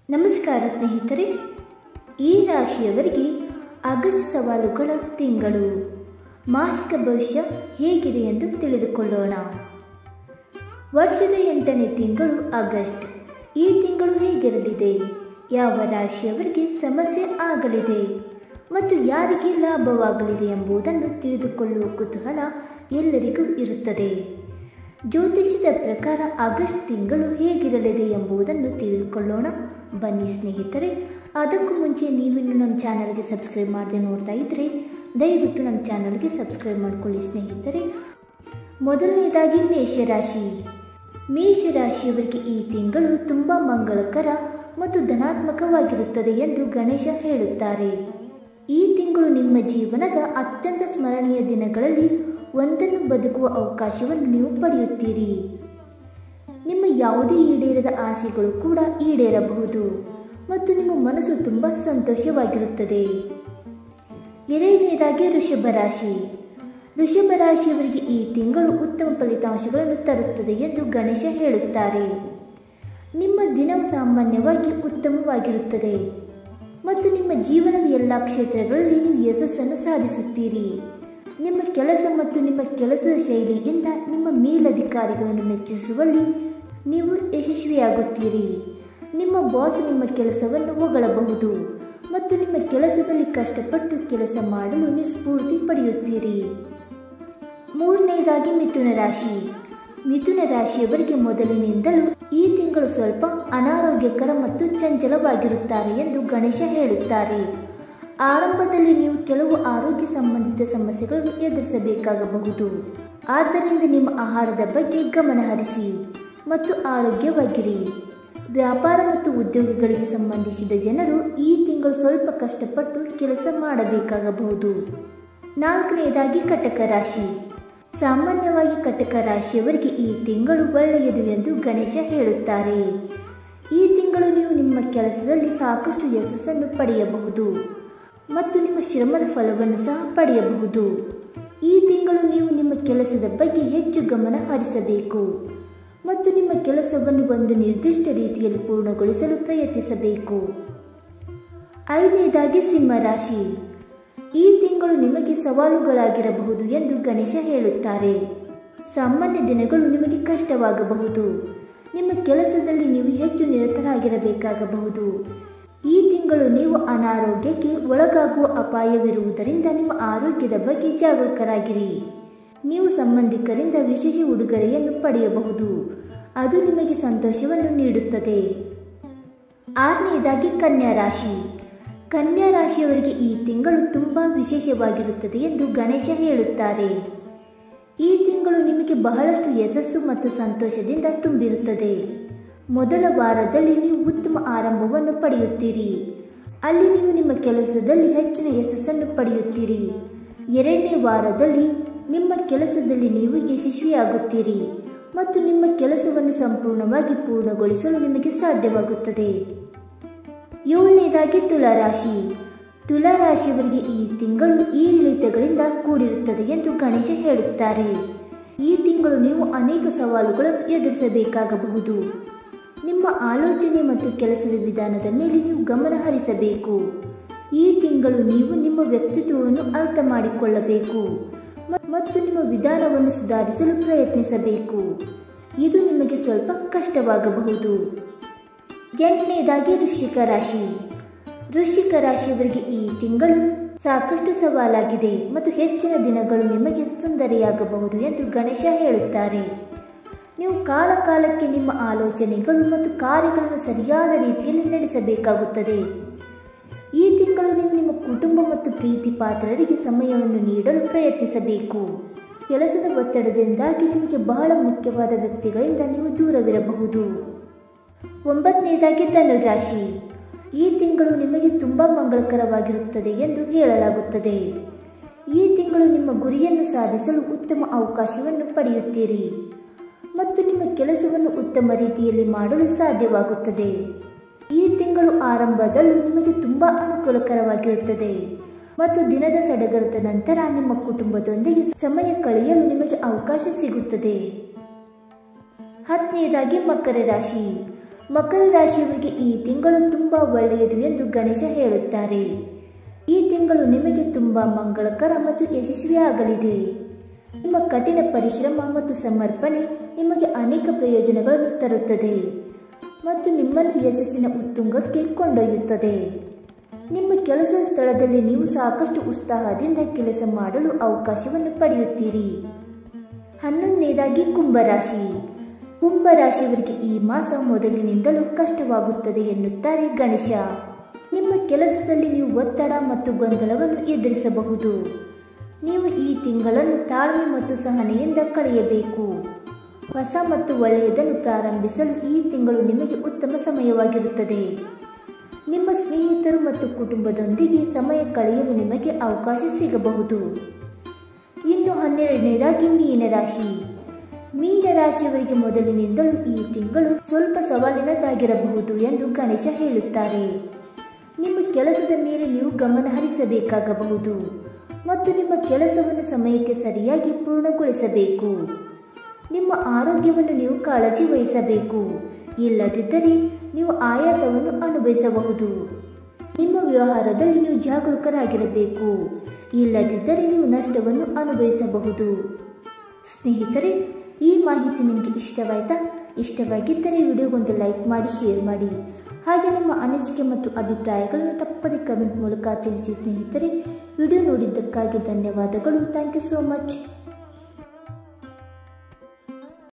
ನಮಸ್ಕಾರ ಸ್ನೇಹಿತರೆ, ಈ ರಾಶಿಯವರಿಗೆ ಆಗಸ್ಟ್ ಸವಾಲುಗಳ ತಿಂಗಳು. ಮಾಸಿಕ ಭವಿಷ್ಯ ಹೇಗಿದೆ ಎಂದು ತಿಳಿದುಕೊಳ್ಳೋಣ. ವರ್ಷದ 8ನೇ ತಿಂಗಳು ಆಗಸ್ಟ್. ಈ ತಿಂಗಳು ಹೇಗಿರಲಿದೆ, ಯಾವ ರಾಶಿಯವರಿಗೆ ಸಮಸ್ಯೆ ಆಗಲಿದೆ ಮತ್ತು ಯಾರಿಗೆ ಲಾಭವಾಗಲಿದೆ ಎಂಬುದನ್ನು ತಿಳಿದುಕೊಳ್ಳುವ ಕುತೂಹಲ ಎಲ್ಲರಿಗೂ ಇರುತ್ತದೆ. ಜ್ಯೋತಿಷ್ಯದ ಪ್ರಕಾರ ಆಗಸ್ಟ್ ತಿಂಗಳು ಹೇಗಿರಲಿದೆ ಎಂಬುದನ್ನು ತಿಳಿದುಕೊಳ್ಳೋಣ. ಬನ್ನಿ ಸ್ನೇಹಿತರೆ. ಅದಕ್ಕೂ ಮುಂಚೆ ನೀವಿನ್ನು ನಮ್ಮ ಚಾನಲ್ಗೆ ಸಬ್ಸ್ಕ್ರೈಬ್ ಮಾಡದೆ ನೋಡ್ತಾ ಇದ್ದರೆ ದಯವಿಟ್ಟು ನಮ್ಮ ಚಾನಲ್ಗೆ ಸಬ್ಸ್ಕ್ರೈಬ್ ಮಾಡಿಕೊಳ್ಳಿ ಸ್ನೇಹಿತರೆ. ಮೊದಲನೇದಾಗಿ ಮೇಷರಾಶಿ. ಮೇಷರಾಶಿಯವರಿಗೆ ಈ ತಿಂಗಳು ತುಂಬ ಮಂಗಳಕರ ಮತ್ತು ಧನಾತ್ಮಕವಾಗಿರುತ್ತದೆ ಎಂದು ಗಣೇಶ ಹೇಳುತ್ತಾರೆ. ಈ ತಿಂಗಳು ನಿಮ್ಮ ಜೀವನದ ಅತ್ಯಂತ ಸ್ಮರಣೀಯ ದಿನಗಳಲ್ಲಿ ಒಂದನ್ನು ಬದುಕುವ ಅವಕಾಶವನ್ನು ನೀವು ಪಡೆಯುತ್ತೀರಿ. ನಿಮ್ಮ ಯಾವುದೇ ಈಡೇರದ ಆಸೆಗಳು ಕೂಡ ಈಡೇರಬಹುದು ಮತ್ತು ನಿಮ್ಮ ಮನಸ್ಸು ತುಂಬ ಸಂತೋಷವಾಗಿರುತ್ತದೆ. ಎರಡನೇದಾಗಿ ವೃಷಭ ರಾಶಿ. ವೃಷಭ ರಾಶಿಯವರಿಗೆ ಈ ತಿಂಗಳು ಉತ್ತಮ ಫಲಿತಾಂಶಗಳನ್ನು ತರುತ್ತದೆ ಎಂದು ಗಣೇಶ ಹೇಳುತ್ತಾರೆ. ನಿಮ್ಮ ದಿನವು ಸಾಮಾನ್ಯವಾಗಿ ಉತ್ತಮವಾಗಿರುತ್ತದೆ ಮತ್ತು ನಿಮ್ಮ ಜೀವನದ ಎಲ್ಲ ಕ್ಷೇತ್ರಗಳಲ್ಲಿ ನೀವು ಯಶಸ್ಸನ್ನು ಸಾಧಿಸುತ್ತೀರಿ. ನಿಮ್ಮ ಕೆಲಸ ಮತ್ತು ನಿಮ್ಮ ಕೆಲಸದ ಶೈಲಿಯಿಂದ ನಿಮ್ಮ ಮೇಲಧಿಕಾರಿಗಳನ್ನು ಮೆಚ್ಚಿಸುವಲ್ಲಿ ನೀವು ಯಶಸ್ವಿಯಾಗುತ್ತೀರಿ. ನಿಮ್ಮ ಬಾಸ್ ನಿಮ್ಮ ಕೆಲಸವನ್ನು ಹೊಗಳಬಹುದು ಮತ್ತು ನಿಮ್ಮ ಕೆಲಸದಲ್ಲಿ ಕಷ್ಟಪಟ್ಟು ಕೆಲಸ ಮಾಡಲು ನೀವು ಸ್ಫೂರ್ತಿ ಪಡೆಯುತ್ತೀರಿ. ಮೂರನೇದಾಗಿ ಮಿಥುನ ರಾಶಿ. ಮಿಥುನ ರಾಶಿಯವರಿಗೆ ಮೊದಲಿನಿಂದಲೂ ಈ ತಿಂಗಳು ಸ್ವಲ್ಪ ಅನಾರೋಗ್ಯಕರ ಮತ್ತು ಚಂಚಲವಾಗಿರುತ್ತಾರೆ ಎಂದು ಗಣೇಶ ಹೇಳುತ್ತಾರೆ. ಆರಂಭದಲ್ಲಿ ನೀವು ಕೆಲವು ಆರೋಗ್ಯ ಸಂಬಂಧಿತ ಸಮಸ್ಯೆಗಳನ್ನು ಎದುರಿಸಬೇಕಾಗಬಹುದು. ಆದ್ದರಿಂದ ನಿಮ್ಮ ಆಹಾರದ ಬಗ್ಗೆ ಗಮನ ಹರಿಸಿ ಮತ್ತು ಆರೋಗ್ಯವಾಗಿರಿ. ವ್ಯಾಪಾರ ಮತ್ತು ಉದ್ಯೋಗಗಳಿಗೆ ಸಂಬಂಧಿಸಿದ ಜನರು ಈ ತಿಂಗಳು ಸ್ವಲ್ಪ ಕಷ್ಟಪಟ್ಟು ಕೆಲಸ ಮಾಡಬೇಕಾಗಬಹುದು. ನಾಲ್ಕನೆಯದಾಗಿ ಕಟಕ ರಾಶಿ. ಸಾಮಾನ್ಯವಾಗಿ ಕಟಕ ರಾಶಿಯವರಿಗೆ ಈ ತಿಂಗಳು ಒಳ್ಳೆಯದು ಎಂದು ಗಣೇಶ ಹೇಳುತ್ತಾರೆ. ಈ ತಿಂಗಳು ನೀವು ನಿಮ್ಮ ಕೆಲಸದಲ್ಲಿ ಸಾಕಷ್ಟು ಯಶಸ್ಸನ್ನು ಪಡೆಯಬಹುದು ಮತ್ತು ನಿಮ್ಮ ಶ್ರಮದ ಫಲವನ್ನು ಸಹ ಪಡೆಯಬಹುದು. ಈ ತಿಂಗಳು ನೀವು ನಿಮ್ಮ ಕೆಲಸದ ಬಗ್ಗೆ ಹೆಚ್ಚು ಗಮನ ಹರಿಸಬೇಕು ಮತ್ತು ನಿಮ್ಮ ಕೆಲಸವನ್ನು ಒಂದು ನಿರ್ದಿಷ್ಟ ರೀತಿಯಲ್ಲಿ ಪೂರ್ಣಗೊಳಿಸಲು ಪ್ರಯತ್ನಿಸಬೇಕು. ಐದನೇದಾಗಿ ಸಿಂಹ ರಾಶಿ. ಈ ತಿಂಗಳು ನಿಮಗೆ ಸವಾಲುಗಳಾಗಿರಬಹುದು ಎಂದು ಗಣೇಶ ಹೇಳುತ್ತಾರೆ. ಸಾಮಾನ್ಯ ದಿನಗಳು ನಿಮಗೆ ಕಷ್ಟವಾಗಬಹುದು. ನಿಮ್ಮ ಕೆಲಸದಲ್ಲಿ ನೀವು ಹೆಚ್ಚು ನಿರತರಾಗಿರಬೇಕಾಗಬಹುದು. ಈ ತಿಂಗಳು ನೀವು ಅನಾರೋಗ್ಯಕ್ಕೆ ಒಳಗಾಗುವ ಅಪಾಯವಿರುವುದರಿಂದ ನಿಮ್ಮ ಆರೋಗ್ಯದ ಬಗ್ಗೆ ಜಾಗರೂಕರಾಗಿರಿ. ನೀವು ಸಂಬಂಧಿಕರಿಂದ ವಿಶೇಷ ಉಡುಗೊರೆಯನ್ನು ಪಡೆಯಬಹುದು, ಅದು ನಿಮಗೆ ಸಂತೋಷವನ್ನು ನೀಡುತ್ತದೆ. ಆರನೆಯದಾಗಿ ಕನ್ಯಾ ರಾಶಿ. ಕನ್ಯಾ ರಾಶಿಯವರಿಗೆ ಈ ತಿಂಗಳು ತುಂಬ ವಿಶೇಷವಾಗಿರುತ್ತದೆ ಎಂದು ಗಣೇಶ ಹೇಳುತ್ತಾರೆ. ಈ ತಿಂಗಳು ನಿಮಗೆ ಬಹಳಷ್ಟು ಯಶಸ್ಸು ಮತ್ತು ಸಂತೋಷದಿಂದ ತುಂಬಿರುತ್ತದೆ. ಮೊದಲ ವಾರದಲ್ಲಿ ನೀವು ಉತ್ತಮ ಆರಂಭವನ್ನು ಪಡೆಯುತ್ತೀರಿ. ಅಲ್ಲಿ ನೀವು ನಿಮ್ಮ ಕೆಲಸದಲ್ಲಿ ಹೆಚ್ಚಿನ ಯಶಸ್ಸನ್ನು ಪಡೆಯುತ್ತೀರಿ. ಎರಡನೇ ವಾರದಲ್ಲಿ ನಿಮ್ಮ ಕೆಲಸದಲ್ಲಿ ನೀವು ಯಶಸ್ವಿಯಾಗುತ್ತೀರಿ ಮತ್ತು ನಿಮ್ಮ ಕೆಲಸವನ್ನು ಸಂಪೂರ್ಣವಾಗಿ ಪೂರ್ಣಗೊಳಿಸಲು ನಿಮಗೆ ಸಾಧ್ಯವಾಗುತ್ತದೆ. ಏಳನೇದಾಗಿ ತುಲಾರಾಶಿ. ತುಲಾರಾಶಿಯವರಿಗೆ ಈ ತಿಂಗಳು ಏರಿಳಿತಗಳಿಂದ ಕೂಡಿರುತ್ತದೆ ಎಂದು ಗಣೇಶ ಹೇಳುತ್ತಾರೆ. ಈ ತಿಂಗಳು ನೀವು ಅನೇಕ ಸವಾಲುಗಳನ್ನು ಎದುರಿಸಬೇಕಾಗಬಹುದು. ನಿಮ್ಮ ಆಲೋಚನೆ ಮತ್ತು ಕೆಲಸದ ವಿಧಾನದ ಮೇಲೆ ನೀವು ಗಮನ ಹರಿಸಬೇಕು. ಈ ತಿಂಗಳು ನೀವು ನಿಮ್ಮ ವ್ಯಕ್ತಿತ್ವವನ್ನು ಅರ್ಥ ಮಾಡಿಕೊಳ್ಳಬೇಕು ಮತ್ತು ನಿಮ್ಮ ವಿಧಾನವನ್ನು ಸುಧಾರಿಸಲು ಪ್ರಯತ್ನಿಸಬೇಕು. ಇದು ನಿಮಗೆ ಸ್ವಲ್ಪ ಕಷ್ಟವಾಗಬಹುದು. ಎಂಟನೇದಾಗಿ ವೃಶ್ಚಿಕ ರಾಶಿ. ವೃಶ್ಚಿಕ ರಾಶಿಯವರಿಗೆ ಈ ತಿಂಗಳು ಸಾಕಷ್ಟು ಸವಾಲಾಗಿದೆ ಮತ್ತು ಹೆಚ್ಚಿನ ದಿನಗಳು ನಿಮಗೆ ತೊಂದರೆಯಾಗಬಹುದು ಎಂದು ಗಣೇಶ ಹೇಳುತ್ತಾರೆ. ನೀವು ಕಾಲಕಾಲಕ್ಕೆ ನಿಮ್ಮ ಆಲೋಚನೆಗಳು ಮತ್ತು ಕಾರ್ಯಗಳನ್ನು ಸರಿಯಾದ ರೀತಿಯಲ್ಲಿ ನಡೆಸಬೇಕಾಗುತ್ತದೆ. ಈ ತಿಂಗಳು ನೀವು ನಿಮ್ಮ ಕುಟುಂಬ ಮತ್ತು ಪ್ರೀತಿ ಪಾತ್ರರಿಗೆ ಸಮಯವನ್ನು ನೀಡಲು ಪ್ರಯತ್ನಿಸಬೇಕು. ಕೆಲಸದ ಒತ್ತಡದಿಂದಾಗಿ ನಿಮಗೆ ಬಹಳ ಮುಖ್ಯವಾದ ವ್ಯಕ್ತಿಗಳಿಂದ ನೀವು ದೂರವಿರಬಹುದು. ಒಂಬತ್ತನೇದಾಗಿ ಧನುರಾಶಿ. ಈ ತಿಂಗಳು ನಿಮಗೆ ತುಂಬ ಮಂಗಳಕರವಾಗಿರುತ್ತದೆ ಎಂದು ಹೇಳಲಾಗುತ್ತದೆ. ಈ ತಿಂಗಳು ನಿಮ್ಮ ಗುರಿಯನ್ನು ಸಾಧಿಸಲು ಉತ್ತಮ ಅವಕಾಶವನ್ನು ಪಡೆಯುತ್ತೀರಿ ಮತ್ತು ನಿಮ್ಮ ಕೆಲಸವನ್ನು ಉತ್ತಮ ರೀತಿಯಲ್ಲಿ ಮಾಡಲು ಸಾಧ್ಯವಾಗುತ್ತದೆ. ಈ ತಿಂಗಳು ಆರಂಭದಲ್ಲೂ ನಿಮಗೆ ತುಂಬ ಅನುಕೂಲಕರವಾಗಿರುತ್ತದೆ ಮತ್ತು ದಿನದ ಸಡಗರದ ನಂತರ ನಿಮ್ಮ ಕುಟುಂಬದೊಂದಿಗೆ ಸಮಯ ಕಳೆಯಲು ನಿಮಗೆ ಅವಕಾಶ ಸಿಗುತ್ತದೆ. 10ನೇದಾಗಿ ಮಕರ ರಾಶಿ. ಮಕರ ರಾಶಿಯವರಿಗೆ ಈ ತಿಂಗಳು ತಿಂಗಳು ತುಂಬಾ ಒಳ್ಳೆಯದು ಎಂದು ಗಣೇಶ ಹೇಳುತ್ತಾರೆ. ಈ ತಿಂಗಳು ನಿಮಗೆ ತುಂಬಾ ಮಂಗಳಕರ ಮತ್ತು ಯಶಸ್ವಿಯಾಗಲಿದೆ. ನಿಮ್ಮ ಕಠಿಣ ಪರಿಶ್ರಮ ಮತ್ತು ಸಮರ್ಪಣೆ ನಿಮಗೆ ಅನೇಕ ಪ್ರಯೋಜನಗಳನ್ನು ತರುತ್ತದೆ ಮತ್ತು ನಿಮ್ಮನ್ನು ಯಶಸ್ಸಿನ ಉತ್ತುಂಗಕ್ಕೆ ಕೊಂಡೊಯ್ಯುತ್ತದೆ. ನಿಮ್ಮ ಕೆಲಸದ ಸ್ಥಳದಲ್ಲಿ ನೀವು ಸಾಕಷ್ಟು ಉತ್ಸಾಹದಿಂದ ಕೆಲಸ ಮಾಡಲು ಅವಕಾಶವನ್ನು ಪಡೆಯುತ್ತೀರಿ. 11ನೇದಾಗಿ ಕುಂಭರಾಶಿ. ಕುಂಭರಾಶಿಯವರಿಗೆ ಈ ಮಾಸ ಮೊದಲಿನಿಂದಲೂ ಕಷ್ಟವಾಗುತ್ತದೆ ಎನ್ನುತ್ತಾರೆ ಗಣೇಶ. ನಿಮ್ಮ ಕೆಲಸದಲ್ಲಿ ನೀವು ಒತ್ತಡ ಮತ್ತು ಗೊಂದಲವನ್ನು ಎದುರಿಸಬಹುದು. ನೀವು ಈ ತಿಂಗಳನ್ನು ತಾಳ್ಮೆ ಮತ್ತು ಸಹನೆಯಿಂದ ಕಳೆಯಬೇಕು. ಹೊಸ ಮತ್ತು ಒಳ್ಳೆಯದನ್ನು ಪ್ರಾರಂಭಿಸಲು ಈ ತಿಂಗಳು ನಿಮಗೆ ಉತ್ತಮ ಸಮಯವಾಗಿರುತ್ತದೆ. ನಿಮ್ಮ ಸ್ನೇಹಿತರು ಮತ್ತು ಕುಟುಂಬದೊಂದಿಗೆ ಸಮಯ ಕಳೆಯಲು ನಿಮಗೆ ಅವಕಾಶ ಸಿಗಬಹುದು. ಇನ್ನು 12ನೇದಾಗಿ ಮೀನರಾಶಿ. ಮೀನರಾಶಿಯವರಿಗೆ ಮೊದಲಿನಿಂದಲೂ ಈ ತಿಂಗಳು ಸ್ವಲ್ಪ ಸವಾಲಿನದಾಗಿರಬಹುದು ಎಂದು ಗಣೇಶ ಹೇಳುತ್ತಾರೆ. ನಿಮ್ಮ ಕೆಲಸದ ಮೇಲೆ ನೀವು ಗಮನ ಹರಿಸಬೇಕಾಗಬಹುದು ಮತ್ತು ನಿಮ್ಮ ಕೆಲಸವನ್ನು ಸಮಯಕ್ಕೆ ಸರಿಯಾಗಿ ಪೂರ್ಣಗೊಳಿಸಬೇಕು. ನಿಮ್ಮ ಆರೋಗ್ಯವನ್ನು ನೀವು ಕಾಳಜಿ ವಹಿಸಬೇಕು, ಇಲ್ಲದಿದ್ದರೆ ನೀವು ಆಯಾಸವನ್ನು ಅನುಭವಿಸಬಹುದು. ನಿಮ್ಮ ವ್ಯವಹಾರದಲ್ಲಿ ನೀವು ಜಾಗರೂಕರಾಗಿರಬೇಕು, ಇಲ್ಲದಿದ್ದರೆ ನೀವು ನಷ್ಟವನ್ನು ಅನುಭವಿಸಬಹುದು. ಸ್ನೇಹಿತರೆ, ಈ ಮಾಹಿತಿ ನಿಮಗೆ ಇಷ್ಟವಾಯಿತಾ? ಇಷ್ಟವಾಗಿದ್ದರೆ ವಿಡಿಯೋಗೊಂದು ಲೈಕ್ ಮಾಡಿ, ಶೇರ್ ಮಾಡಿ. ಹಾಗೆ ನಿಮ್ಮ ಅನಿಸಿಕೆ ಮತ್ತು ಅಭಿಪ್ರಾಯಗಳನ್ನು ತಪ್ಪದೆ ಕಮೆಂಟ್ ಮೂಲಕ ತಿಳಿಸಿ. ಸ್ನೇಹಿತರೆ, ವಿಡಿಯೋ ನೋಡಿದ್ದಕ್ಕಾಗಿ ಧನ್ಯವಾದಗಳು. Thank you so much.